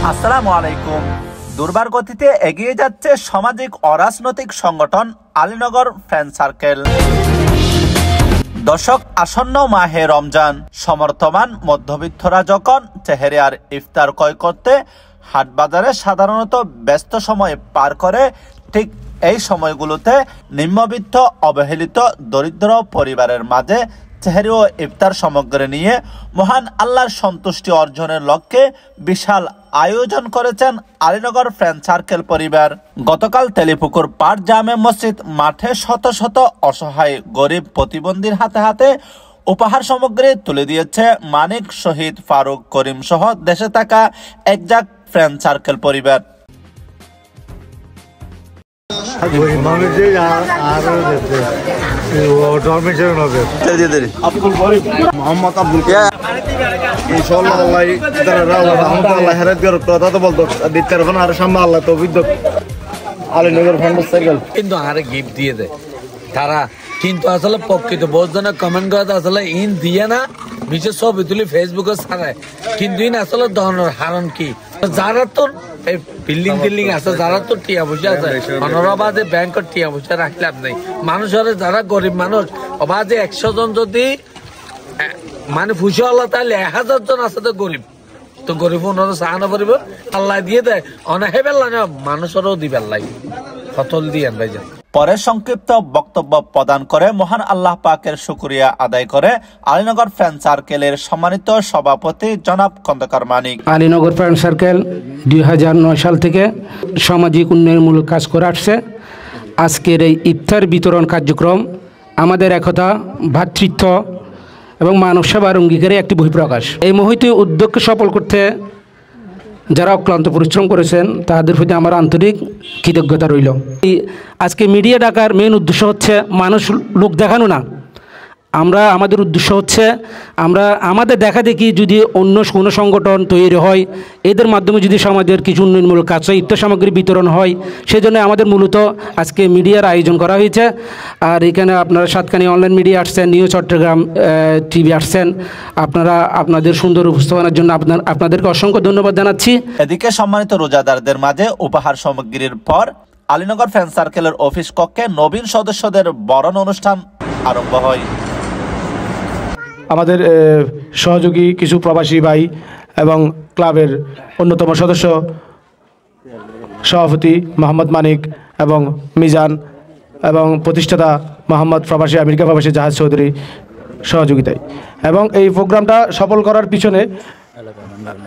আসসালামু আলাইকুম। দুর্বার গতিতে এগিয়ে যাচ্ছে সামাজিক অরাজনৈতিক সংগঠন আলীনগর ফ্রেন্ড সার্কেল। দর্শক, আসন্ন মাহে রমজান সমর্থমান মধ্যবিত্তরা যখন সেহরি আর ইফতার ক্রয় করতে হাট বাজারে সাধারণত ব্যস্ত সময় পার করে, ঠিক এই সময়গুলোতে নিম্নবিত্ত অবহেলিত দরিদ্র পরিবারের মাঝে সেহরি ও ইফতার সামগ্রী নিয়ে মহান আল্লাহর সন্তুষ্টি অর্জনের লক্ষ্যে বিশাল আয়োজন করেছেন আলীনগর ফ্রেন্ড সার্কেল পরিবার। গতকাল তেলিপুকুর পাট জামে মসজিদ মাঠে শত শত অসহায় গরিব প্রতিবন্ধীর হাতে হাতে উপহার সামগ্রী তুলে দিয়েছে মানিক, শহীদ, ফারুক, করিম সহ দেশে থাকা একজাক ফ্রেন্ড সার্কেল পরিবার। কিন্তু আরে গিফট দিয়ে দেয় তারা, কিন্তু আসলে প্রকৃত বোঝনে কমেন্ট করে আসলে ইন দিয়ে না, বিশেষ ছবি তুলি ফেসবুকে ছাড়ায়, কিন্তু ইন আসলে ধরনের হারণ কি যারা তো বিল্ডিং আছে, যারা তো টিয়া বসে আছে অনরাবাদে ব্যাংকের টিয়া বসে রাখলাম নেই মানুষের, যারা গরিব মানুষ অবাধে 100 জন যদি মানে ফুসে আল্লাহ তাহলে 1000 জন আছে তো গরিব, তো গরিব ওনারা সাহানো করিব আল্লাহ দিয়ে দেয় অনেহে বেল্লা না মানুষেরও দিবেন লাগে ফতল দিয়ে ভাই যান। পরে সংক্ষিপ্ত বক্তব্য প্রদান করে মহান আল্লাহ পাকের শুকরিয়া আদায় করে আলীনগর ফ্রেন্ড সার্কেলের সম্মানিত সভাপতি জনাব খন্দকার মানিক। আলীনগর ফ্রেন্ড সার্কেল 2009 সাল থেকে সামাজিক উন্নয়নমূলক কাজ করে আসছে। আজকের এই ইফতার বিতরণ কার্যক্রম আমাদের একতা, ভ্রাতৃত্ব এবং মানব সেবার অঙ্গীকারে একটি বহিঃপ্রকাশ। এই মহতি উদ্যোগকে সফল করতে যারা অক্লান্ত পরিশ্রম করেছেন তাদের প্রতি আমার আন্তরিক কৃতজ্ঞতা রইল। আজকে মিডিয়া ডাকার মেন উদ্দেশ্য হচ্ছে মানুষ লোক দেখানো না, আমাদের উদ্দেশ্য হচ্ছে আমরা আমাদের দেখা দেখি যদি অন্য কোনো সংগঠন তৈরি হয়, এদের মাধ্যমে যদি সমাজের কিছু উন্নয়নমূলক কাজ হয়, ইফতার সামগ্রী বিতরণ হয়, সেজন্য আমাদের মূলত আজকে মিডিয়ার আয়োজন করা হয়েছে। আর এখানে আপনারা সাতকানি অনলাইন মিডিয়া আসছেন, নিউ চট্টগ্রাম টিভি আসছেন, আপনারা আপনাদের সুন্দর উপস্থাপনার জন্য আপনাদেরকে অসংখ্য ধন্যবাদ জানাচ্ছি। এদিকে সম্মানিত রোজাদারদের মাঝে উপহার সামগ্রীর পর আলীনগর ফ্রেন্ড সার্কেলের অফিস কক্ষে নবীন সদস্যদের বরণ অনুষ্ঠান আরম্ভ হয়। আমাদের সহযোগী কিছু প্রবাসী ভাই এবং ক্লাবের অন্যতম সদস্য সভাপতি মোহাম্মদ মানিক এবং মিজান এবং প্রতিষ্ঠাতা মোহাম্মদ প্রবাসী আমেরিকা প্রবাসী জাহাজ চৌধুরী সহযোগিতায়, এবং এই প্রোগ্রামটা সফল করার পিছনে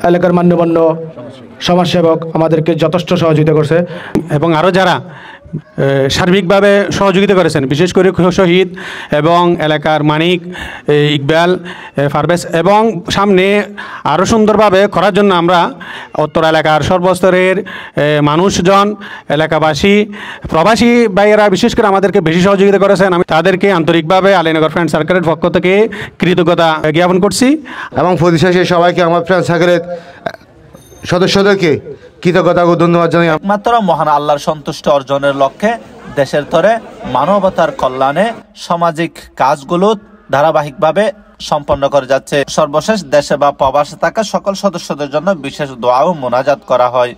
এলাকার মান্যগণ্য সমাজসেবক আমাদেরকে যথেষ্ট সহযোগিতা করছে এবং আরও যারা সার্বিকভাবে সহযোগিতা করেছেন, বিশেষ করে শহীদ এবং এলাকার মানিক, ইকবাল, ফারবেজ, এবং সামনে আরও সুন্দরভাবে করার জন্য আমরা উত্তর এলাকার সর্বস্তরের মানুষজন, এলাকাবাসী, প্রবাসী ভাইয়েরা বিশেষ করে আমাদেরকে বেশি সহযোগিতা করেছেন। আমি তাদেরকে আন্তরিকভাবে আলীনগর ফ্রেন্ড সার্কেলের পক্ষ থেকে কৃতজ্ঞতা জ্ঞাপন করছি এবং পরিশেষে সবাইকে আমার ফ্রেন্ড সার্কেলের সদস্যদেরকে কৃতজ্ঞতা ও ধন্যবাদ জানাই। একমাত্র মহান আল্লাহর সন্তুষ্টি অর্জনের লক্ষ্যে দেশের তরে মানবতার কল্যাণে সামাজিক কাজগুলো ধারাবাহিকভাবে সম্পন্ন করে যাচ্ছে। সর্বশেষ দেশে বা প্রবাসে থাকা সকল সদস্যদের জন্য বিশেষ দোয়া ও মোনাজাত করা হয়।